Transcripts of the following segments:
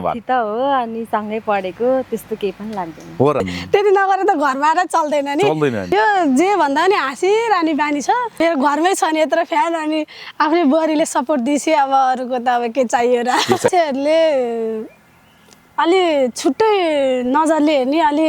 गर्नु साथी त हो अनि सँगै पढेको त्यस्तो केही पनि लाग्दैन हो र त्यति नगरे त घरमा आएर चल्दैन नि चल्दैन यो जे भन्दा नि हाँसिरहने बानी छ मेरो घरमै छ नि यत्रो फ्यान अनि आफ्नै बुहारीले सपोर्ट दिएपछि अब अरूको त अब के चाहियो र मान्छेहरूले अलि छुट्टै नजरले हेर्ने अलि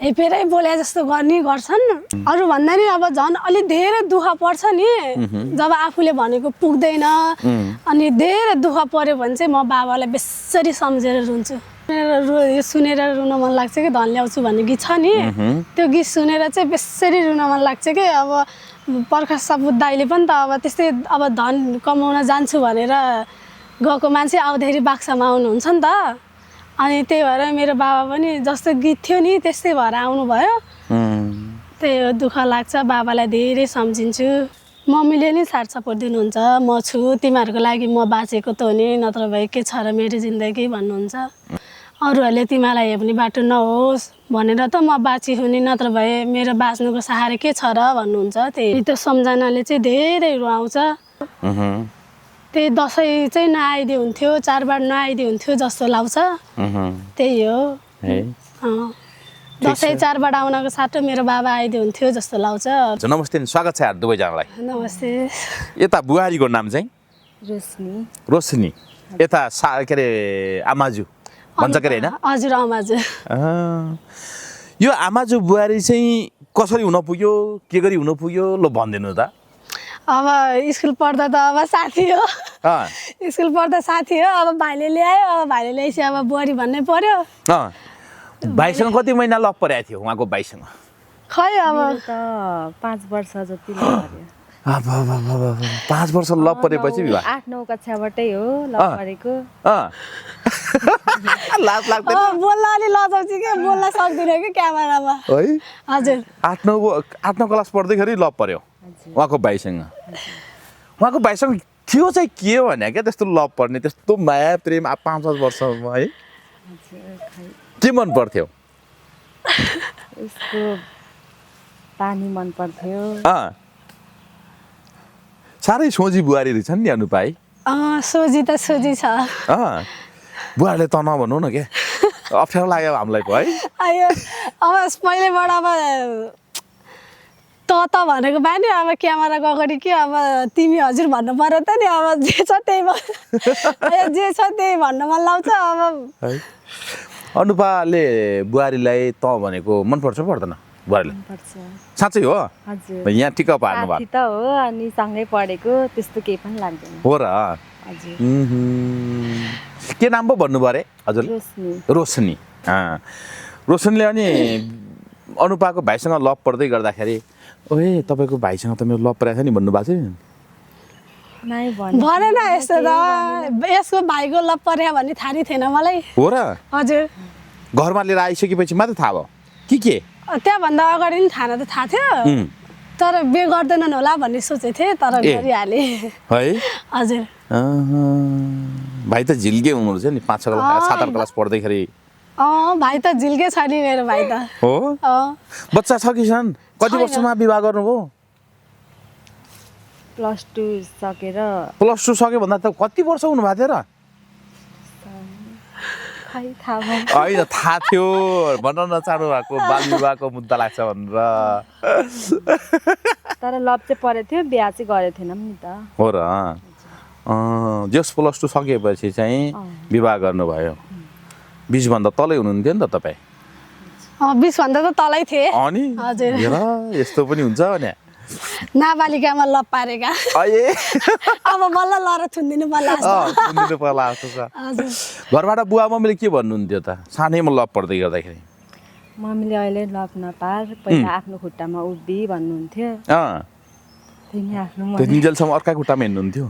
हेपेरै बोले जस्तो गर्छन् अरू भन्दा नि अब झन् अलि धेरै दुःख पर्छ नि जब आफूले भनेको पुग्दैन अनि धेरै दुःख पर्यो भने चाहिँ म बाबालाई बेसरी सम्झेर रुन्छु यो सुनेर रुन मन लाग्छ कि धन ल्याउँछु भन्ने गीत छ नि त्यो गीत सुनेर चाहिँ बेसरी रुन मन लाग्छ कि अब पर्खा सपुत दाइले पनि त अब त्यस्तै अब धन कमाउन जान्छु भनेर गएको मान्छे आउँदाखेरि बाक्सामा आउनुहुन्छ नि त अनि त्यही भएर मेरो बाबा पनि जस्तो गीत थियो नि त्यस्तै भएर आउनुभयो त्यही हो दुःख लाग्छ बाबालाई धेरै सम्झिन्छु मम्मीले नि साथ सपोर्ट दिनुहुन्छ म छु तिमीहरूको लागि म बाँचेको त हो नि नत्र भए के छ र मेरो जिन्दगी भन्नुहुन्छ अरूहरूले तिमीलाई हेप्ने बाटो नहोस् भनेर त म बाँची हुने नत्र भए मेरो बाँच्नुको सहारा के छ र भन्नुहुन्छ त्यही त्यो सम्झनाले चाहिँ धेरै रुवाउँछ त्यही दसैँ चाहिँ नआइदिए हुन्थ्यो चाडबाड नआइदिए हुन्थ्यो जस्तो लाग्छ त्यही हो दसैँ चाडबाड आउनको साटो मेरो बाबा आइदिए हुन्थ्यो जस्तो लाग्छ नमस्ते स्वागत छ दुवैजनालाई नमस्ते यता बुहारीको नाम चाहिँ रोशनी यता के अरे आमाजु भन्छ के अरे होइन हजुर आमाजु यो आमाजु बुहारी चाहिँ कसरी हुन पुग्यो के गरी हुन पुग्यो ल भनिदिनु त अब स्कुल पढ्दा त अब साथी हो स्कुल पढ्दा साथी हो अब भाइले ल्यायो अब भाइले ल्याएपछि अब बुहारी भन्नै पर्यो भाइसँग कति महिना लभ परेको थियो उहाँको भाइसँग खै अब त 5 वर्ष जति लाग्यो 5 वर्ष लभ परेपछि विवाह 8-9 कक्षाबाटै हो लभ परेको लाज लाग्दैन बोल्न अलि लजाउँछु के बोल्न सक्दिनँ कि क्यामेरामा है हजुर 8-9 क्लास पढ्दैखेरि लभ पर्यो उहाँको भाइसँग उहाँको भाइसँग थियो चाहिँ के भने क्या त्यस्तो लभ पर्ने त्यस्तो माया प्रेम 5-7 वर्षमा है के मन पर्थ्यो उसको पानी मन पर्थ्यो साह्रै सोझी बुहारी रहेछन् नि अनुपा है सोझी त सोझी छ बुहारीले त नभन्नु न के अप्ठ्यारो लाग्यो हामीलाई पो है अयो अब पहिलेबाट अब त भनेको बानी अब क्यामेराको अगाडि के अब तिमी हजुर भन्नु पर्यो त नि अब जे छ त्यही जे छ त्यही भन्न मन लाग्छ अब अनुपाले बुहारीलाई त भनेको मनपर्छ पर्दैन बुहारीलाई साँच्चै हो हजुर यहाँ टिक पार्नु साथी त हो अनि सँगै पढेको त्यस्तो केही पनि लाग्दैन हो र हजुर के नाम पो भन्नु परे हजुर रोशनी रोशनीले अनि अनुपाको भाइसँग लभ पर्दै गर्दाखेरि ओए तपाईँको भाइसँग त मेरो लभ परेको छ नि भन्नुभएको थियो भनेन यस्तो त यसको भाइको लभ पर्यो भन्ने थाहा नै थिएन मलाई हो र हजुर घरमा लिएर आइसकेपछि मात्रै थाहा भयो के त्यहाँभन्दा अगाडि नि थाहा त थाहा थियो तर बे गर्दैनन् होला भन्ने सोचेको थिएँ तर गरिहालेँ है हजुर भाइ त झिल्के हुनुहुन्छ नि 5-6 क्लास 7 क्लास पढ्दैखेरि भाइ त झिल्के छ नि मेरो भाइ त हो बच्चा छ कि छन् कति वर्षमा विवाह गर्नुभयो +2 सकेर +2 सक्यो भन्दा त कति वर्ष हुनु भएको थियो र होइन थाहा थियो भन्न नचाहनु भएको बाल विवाहको मुद्दा लाग्छ भनेर तर लभ चाहिँ परेको थियो बिहा चाहिँ गरेको थिएनौँ नि त हो र जस +2 सकेपछि चाहिँ विवाह गर्नुभयो 20 भन्दा तलै हुनुहुन्थ्यो नि त तपाईँ 20 भन्दा त तलै थिए अनि हजुर यस्तो पनि हुन्छ भने नाबालिकामा लभ पारेका अब बल्ल लर थुन्दिनु पर्ला हजुर घरबाट बुवा मम्मीले के भन्नुहुन्थ्यो त सानैमा लभ पर्दै गर्दाखेरि मम्मीले अहिले लभ नपार पहिला आफ्नो खुट्टामा उभि भन्नुहुन्थ्यो त्यति जेलसम्म अर्का खुट्टामा हिँड्नुहुन्थ्यो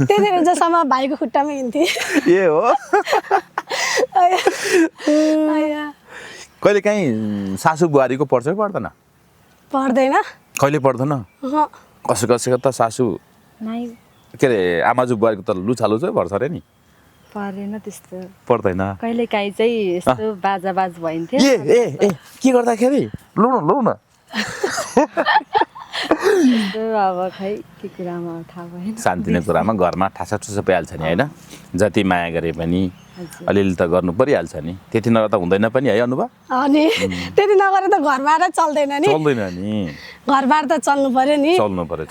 त्यति जेलसम्म भाइको खुट्टामा हिँड्थे ए हो कहिले काहीँ सासू बुहारीको पर्छ कि पर्दैन पर्दैन कहिले पर्दैन कसैको त सासू के अरे आमाजु बुहारीको त लुछालुछै पर्छ अरे नि परेन त्यस्तो पर्दैन कहिले काहीँ चाहिँ यस्तो बाजाबाज भइन्थ्यो ए के गर्दाखेरि लौ न अब खै के कुरामा थाहा भएन। शान्तिने कुरामा घरमा ठासा ठुसा पाइहाल्छ नि होइन, जति माया गरे पनि अलिअलि त गर्नु परिहाल्छ नि, त्यति नगर्दा हुँदैन पनि है अनुभव? अनि त्यति नगरे त घरबार चल्दैन नि, चल्दैन नि, घरबार त चल्नु पर्यो नि, चल्नु पर्यो।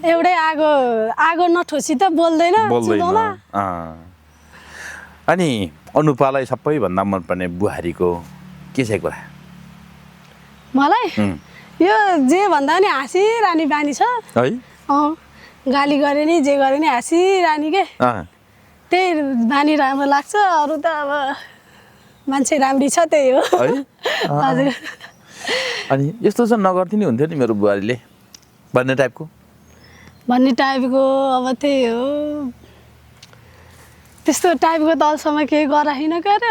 एउटै आगो नठोसी त बोल्दैन चुलोमा। अनि अनुपालाई सबैभन्दा मनपर्ने बुहारीको के छ कुरा? मलाई यो जे भन्दा पनि हाँसिरहने बानी छ है। गाली गरे नि जे गरे नि हाँसिरहने के, त्यही बानी राम्रो लाग्छ। अरू त अब मान्छे राम्री छ त्यही हो है। हजुर। अनि यस्तो चाहिँ नगर्थ्यो नि हुन्थ्यो नि मेरो बुहारीले भन्ने टाइपको अब त्यही हो, त्यस्तो टाइपको त अहिलेसम्म केही गराइन के अरे।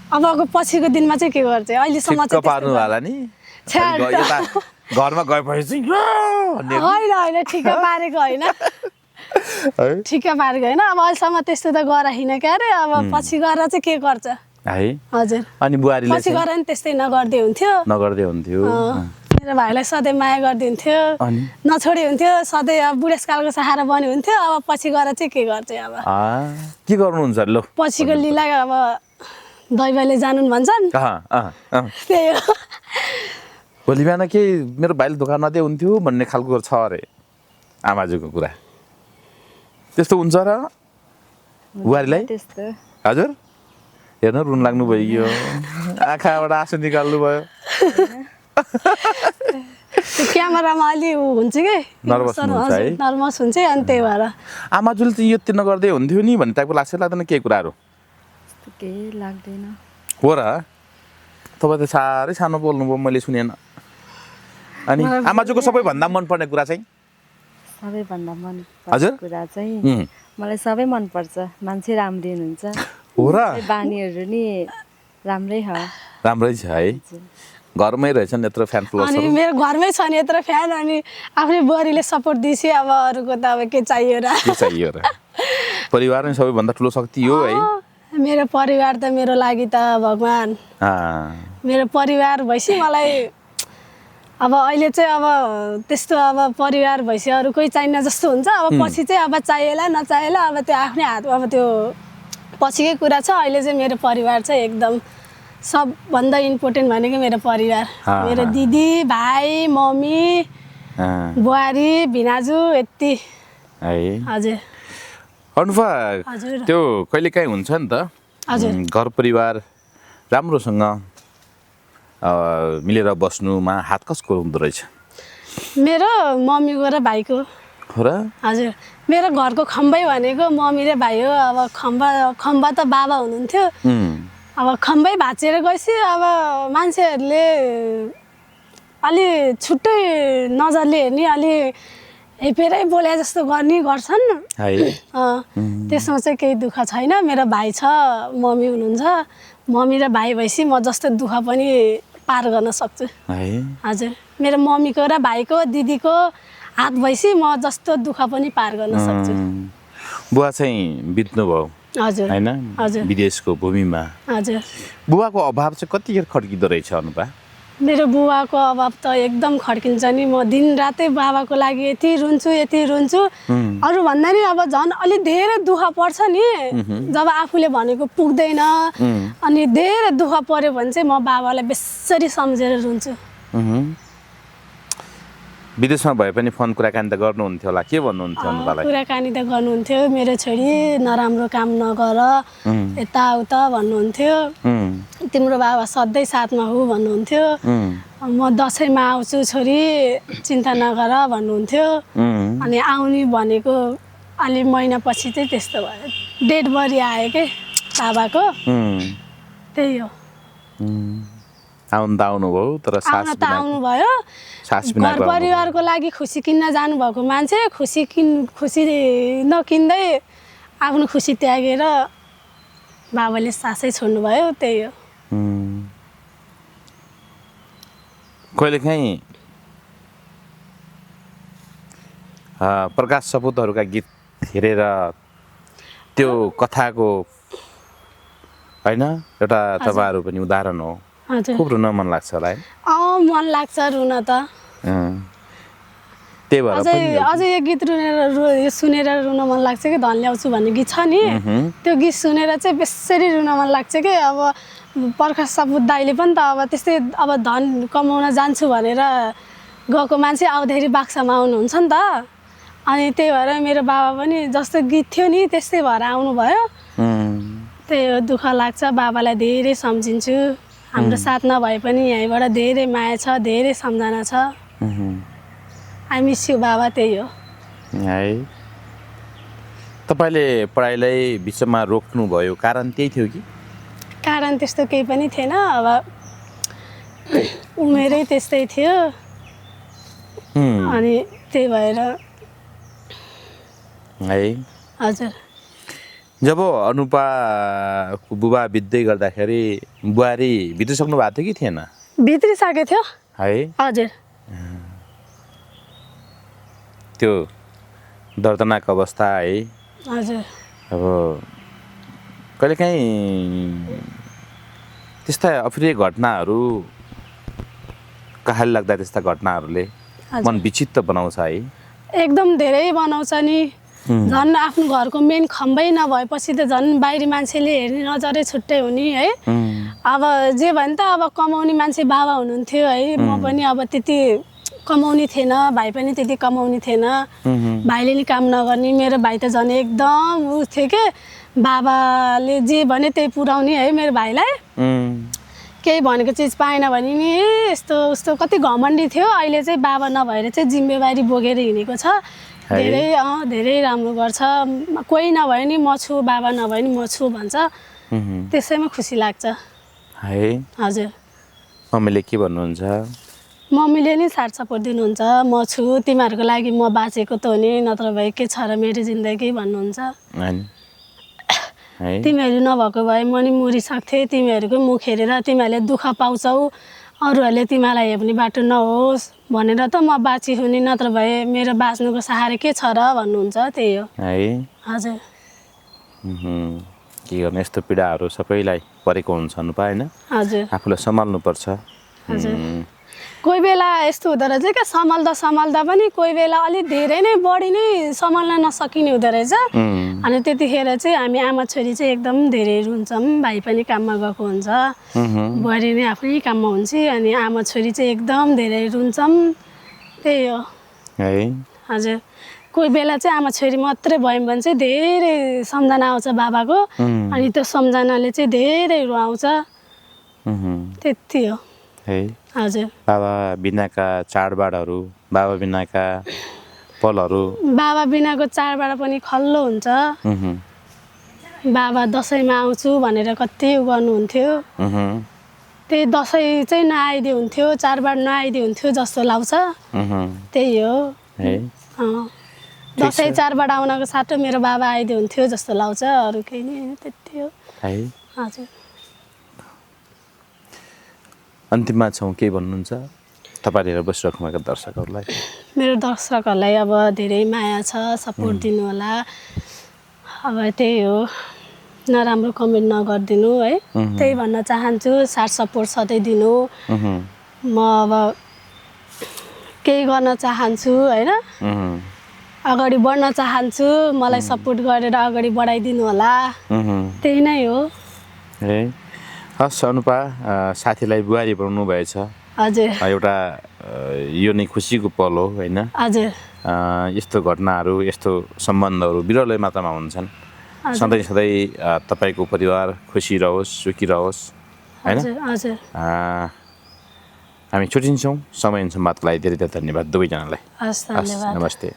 अबको पछिको दिनमा चाहिँ के गर्छ अहिलेसम्म चाहिँ पार्नु होला नि घरमा गएपछि होइन ठिक्क पारेको होइन, ठिक्क पारेको होइन। अब अहिलेसम्म त्यस्तो त गराइन क्या अरे। अब पछि गएर चाहिँ के गर्छ है। हजुर। अनि बुहारीले पछि गएर नि त्यस्तै नगर्दै हुन्थ्यो। मेरो भाइलाई सधैँ माया गरिदिन्थ्यो, नछोडी हुन्थ्यो, सधैँ अब बुढेसकालको सहारा बन्यो हुन्थ्यो। अब पछि गएर चाहिँ के गर्छ अब के गर्नुहुन्छ ल? पछिको लीला अब दैवले जानुन् भन्छन्, त्यही हो। भोलि बिहान केही मेरो भाइले धोका नदिए हुन्थ्यो भन्ने खालको छ अरे आमाजुको कुरा, त्यस्तो हुन्छ र बुहारीलाई? हजुर हेर्नु रुन लाग्नु भइगयो, आँखाबाट आँसु निकाल्नु भयो। क्यामेरामा अलि हुन्छ कि नर्भस हुन्छ अनि त्यही भएर आमाजुले चाहिँ यति नगर्दै हुन्थ्यो नि भन्ने टाइपको लाग्छ लाग्दैन केही कुराहरू? केही लाग्दैन। हो र? तपाईँ त साह्रै सानो बोल्नुभयो, मैले सुनेन। अनि आमाजुको सबैभन्दा मनपर्ने कुरा चाहिँ? सबैभन्दा मनपर्ने कुरा चाहिँ मलाई सबै मनपर्छ। मान्छे राम्री हुनुहुन्छ, हो र? बानीहरू नि राम्रै छ है। घरमै रहेछन् यत्रो फ्यान फलोवर्स? अनि मेरो घरमै छ नि यत्रो फ्यान, अनि आफ्नै बुहारीले सपोर्ट दिएपछि अब अरूको त अब के चाहियो र? परिवार नै सबैभन्दा ठुलो शक्ति हो है। मेरो परिवार त मेरो लागि त भगवान्, मेरो परिवार भएपछि मलाई अब अहिले चाहिँ अब त्यस्तो अब परिवार भएपछि अरू कोही चाहिन्न जस्तो हुन्छ। अब पछि चाहिँ अब चाहिएला नचाहिएला अब त्यो आफ्नै हात, अब त्यो पछिकै कुरा छ। अहिले चाहिँ मेरो परिवार चाहिँ एकदम सबभन्दा इम्पोर्टेन्ट भनेको मेरो परिवार, मेरो दिदी भाइ मम्मी बुहारी भिनाजु यति है। हजुर। अनुपा त्यो कहिलेकाहीँ हुन्छ नि त घर परिवार राम्रोसँग मिलेर बस्नुमा हात कसको हुँदो रहेछ? मेरो मम्मीको र भाइको। हो र? हजुर। मेरो घरको खम्बै भनेको मम्मी र भाइ हो। अब खम्बा त बाबा हुनुहुन्थ्यो, अब खम्बै भाँचेर गएपछि अब मान्छेहरूले अलि छुट्टै नजरले हेर्ने, अलि हेपेरै बोले जस्तो गर्छन्। त्यसमा चाहिँ केही दुःख छैन। मेरो भाइ छ, मम्मी हुनुहुन्छ, मम्मी र भाइ भएपछि म जस्तो दुःख पनि पार गर्न सक्छु। हजुर। मेरो मम्मीको र भाइको दिदीको हात भएपछि म जस्तो दुःख पनि पार गर्न सक्छु। बुवा चाहिँ बित्नु भयो हजुर हैन? विदेशको भूमिमा। हजुर। बुवाको अभाव चाहिँ कतिखेर खड्किँदो रहेछ अनुपा? मेरो बुवाको अभाव त एकदम खड्किन्छ नि। म दिन रातै बाबाको लागि यति रुन्छु। अरू भन्दा नि अब झन् अलि धेरै दुःख पर्छ नि जब आफूले भनेको पुग्दैन, अनि धेरै दुःख पर्यो भने चाहिँ म बाबालाई बेसरी सम्झेर रुन्छु। विदेशमा भए पनि फोन कुराकानी त गर्नुहुन्थ्यो होला, के भन्नुहुन्थ्यो अनुपालाई? कुराकानी त गर्नुहुन्थ्यो, मेरो छोरी नराम्रो काम नगर यताउता भन्नुहुन्थ्यो, तिम्रो बाबा सधैँ साथमा हो भन्नुहुन्थ्यो, म दसैँमा आउँछु छोरी चिन्ता नगर भन्नुहुन्थ्यो। अनि आउने भनेको अलि महिनापछि चाहिँ त्यस्तो भयो, डेडबरी आयो के बाबाको, त्यही हो। आउनुभयो तर आउनुभयो। घर परिवारको लागि खुसी किन्न जानुभएको मान्छे खुसी नकिन्दै आफ्नो खुसी त्यागेर बाबाले सासै छोड्नुभयो, त्यही हो। कहिलेकाहीँ प्रकाश सपुतहरूका गीत हेरेर त्यो कथाको होइन एउटा तपाईँहरू पनि उदाहरण हो, हजुर खुब रुन मन लाग्छ होला है मन लाग्छ रुन त त्यही भएर अझै पनि अझै यो गीत सुनेर रुन मन लाग्छ कि धन ल्याउँछु भन्ने गीत छ नि त्यो गीत सुनेर चाहिँ बेसरी रुन मन लाग्छ कि अब पर्खा सपुत दाइले पनि त अब त्यस्तै अब धन कमाउन जान्छु भनेर गएको मान्छे आउँदाखेरि बाक्सामा आउनुहुन्छ नि त अनि त्यही भएर मेरो बाबा पनि जस्तो गीत थियो नि त्यस्तै भएर आउनुभयो त्यही हो दुःख लाग्छ बाबालाई धेरै सम्झिन्छु हाम्रो साथ नभए पनि यहीँबाट धेरै माया छ धेरै सम्झना छ आई मिस यु बाबा त्यही हो है तपाईँले पढाइलाई बिचमा रोक्नुभयो कारण त्यही थियो कि कारण त्यस्तो केही पनि थिएन अब उमेरै त्यस्तै थियो अनि त्यही भएर है हजुर जब अनुपाको बुबा बित्दै गर्दाखेरि बुहारी बितिसक्नु भएको थियो कि थिएन भित्रिसकेको थियो है हजुर त्यो दर्दनाक अवस्था है हजुर अब कहिलेकाहीँ त्यस्ता अप्रिय घटनाहरू कहाली लाग्दा त्यस्ता घटनाहरूले मन विचित्र बनाउँछ है एकदम धेरै बनाउँछ नि झन् आफ्नो घरको मेन खम्बै नभएपछि त झन् बाहिरी मान्छेले हेर्ने नजरै छुट्टै हुने है अब जे भने त अब कमाउने मान्छे बाबा हुनुहुन्थ्यो है म पनि अब त्यति कमाउने थिएन भाइ पनि त्यति कमाउने थिएन भाइले नि काम नगर्ने मेरो भाइ त झन् एकदम उ थियो के बाबाले जे भने त्यही पुऱ्याउने है मेरो भाइलाई केही भनेको चिज पाएन भने नि यस्तो उस्तो कति घमण्डी थियो अहिले चाहिँ बाबा नभएर चाहिँ जिम्मेवारी बोकेर हिँडेको छ धेरै राम्रो गर्छ कोही नभए नि म छु बाबा नभए नि म छु भन्छ त्यसैमा खुसी लाग्छ है हजुर मम्मीले के भन्नुहुन्छ मम्मीले नि साथ सपोर्ट दिनुहुन्छ म छु तिमीहरूको लागि म बाँचेको त हो नि नत्र भए के छ र मेरो जिन्दगी भन्नुहुन्छ तिमीहरू नभएको भए म नि मरिसक्थेँ तिमीहरूको मुख हेरेर तिमीहरूले दुःख पाउँछौ अरूहरूले तिमीलाई हेर्ने बाटो नहोस् भनेर त म बाँची हुने नत्र भए मेरो बाँच्नुको सहारा के छ र भन्नुहुन्छ त्यही हो है हजुर के गर्ने यस्तो पीडाहरू सबैलाई परेको हुन्छ अनुपा होइन हजुर आफूलाई सम्हाल्नुपर्छ हजुर कोही बेला यस्तो हुँदो रहेछ क्या सम्हाल्दा पनि कोही बेला अलिक धेरै नै बढी नै सम्हाल्न नसकिने हुँदो रहेछ अनि त्यतिखेर चाहिँ हामी आमा छोरी चाहिँ एकदम धेरै रुन्छौँ भाइ पनि काममा गएको हुन्छ बुहारी नै आफ्नै काममा हुन्छ अनि आमा छोरी चाहिँ एकदम धेरै रुन्छौँ त्यही हो है हजुर कोही बेला चाहिँ आमा छोरी मात्रै भयौँ भने चाहिँ धेरै सम्झना आउँछ बाबाको अनि त्यो सम्झनाले चाहिँ धेरै रुवाउँछ त्यति हो है हजुर बाबा बिनाका चाडबाडहरू बाबा बिनाका पलहरू बाबा बिनाको चाडबाड पनि खल्लो हुन्छ बाबा दसैँमा आउँछु भनेर कति उ गर्नुहुन्थ्यो त्यही दसैँ चाहिँ नआइदिए हुन्थ्यो चाडबाड नआइदिए हुन्थ्यो जस्तो लाग्छ त्यही हो दसैँ चाडबाड आउनको साटो मेरो बाबा आइदिए हुन्थ्यो जस्तो लाग्छ अरू केही नि त्यति हो हजुर अन्तिममा छौँ के भन्नुहुन्छ तपाईँले हेरेर बसिराख्नु भएको दर्शकहरूलाई मेरो दर्शकहरूलाई अब धेरै माया छ सपोर्ट दिनु होला अब त्यही हो नराम्रो कमेन्ट नगरिदिनु है त्यही भन्न चाहन्छु साथ सपोर्ट सधैँ दिनु म अब केही गर्न चाहन्छु होइन अगाडि बढ्न चाहन्छु मलाई सपोर्ट गरेर अगाडि बढाइदिनु होला त्यही नै हो हस् अनुपा साथीलाई बुहारी बनाउनु भएछ हजुर एउटा यो नै खुसीको पल हो होइन हजुर यस्तो घटनाहरू यस्तो सम्बन्धहरू बिरलै मात्रामा हुन्छन् सधैँ सधैँ तपाईँको परिवार खुसी रहोस् सुखी रहोस् होइन हामी छुट्टिन्छौँ समय संवादको लागि धेरै धेरै धन्यवाद दुवैजनालाई हस् धन्यवाद नमस्ते